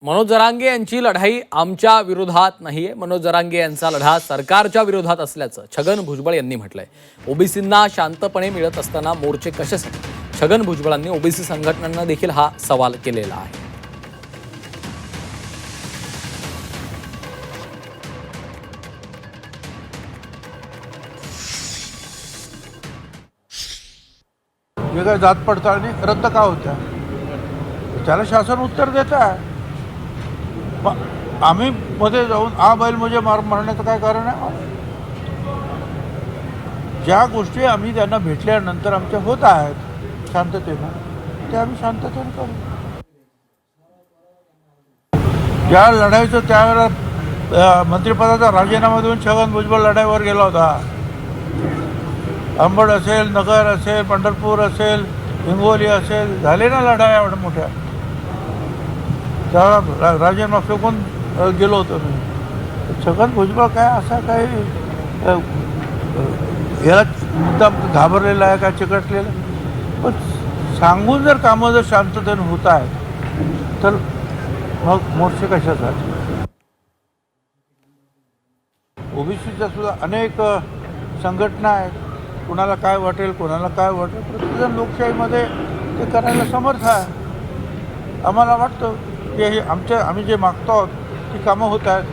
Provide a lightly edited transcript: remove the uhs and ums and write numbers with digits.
मनोज जरांगे यांची लढाई आमच्या विरोधात नाहीये. मनोज जरांगे यांचा लढा सरकारच्या विरोधात असल्याचं छगन भुजबळ यांनी म्हटलंय. ओबीसींना शांतपणे मिळत असताना मोर्चे कशासाठी? छगन भुजबळांनी ओबीसी संघटनांना देखील हा सवाल केलेला आहे. जे काही जात पडताळणी रद्द का होत्या त्याला शासन उत्तर देत आहे. आम्ही मध्ये जाऊन आ बैल म्हणजे मार मारण्याचं काय कारण आहे? ज्या गोष्टी आम्ही त्यांना भेटल्यानंतर आमच्या होत आहेत शांततेनं, ते आम्ही शांततेनं करू. ज्या लढाईचं त्यावेळेला मंत्रिपदाचा राजीनामा देऊन छगन भुजबळ लढाईवर गेला होता. अंबड असेल, नगर असेल, पंढरपूर असेल, हिंगोली असेल, झाले ना लढाई एवढ्या मोठ्या. त्यावेळेला राजीनामा फेकून गेलो होतो मी. छगन भुजबळ काय असा काही याला मुद्दाम घाबरलेला आहे का चिकटलेला? पण सांगून जर कामं जर शांततेनं होत आहे तर मग मोर्चे कशासाठी? ओबीसीच्या सुद्धा अनेक संघटना आहेत. कुणाला काय वाटेल, कोणाला काय वाटेल, प्रत्येकजण लोकशाहीमध्ये ते करायला समर्थ आहे. आम्हाला वाटतं की हे आम्ही जे मागतो आहोत ती कामं होत आहेत.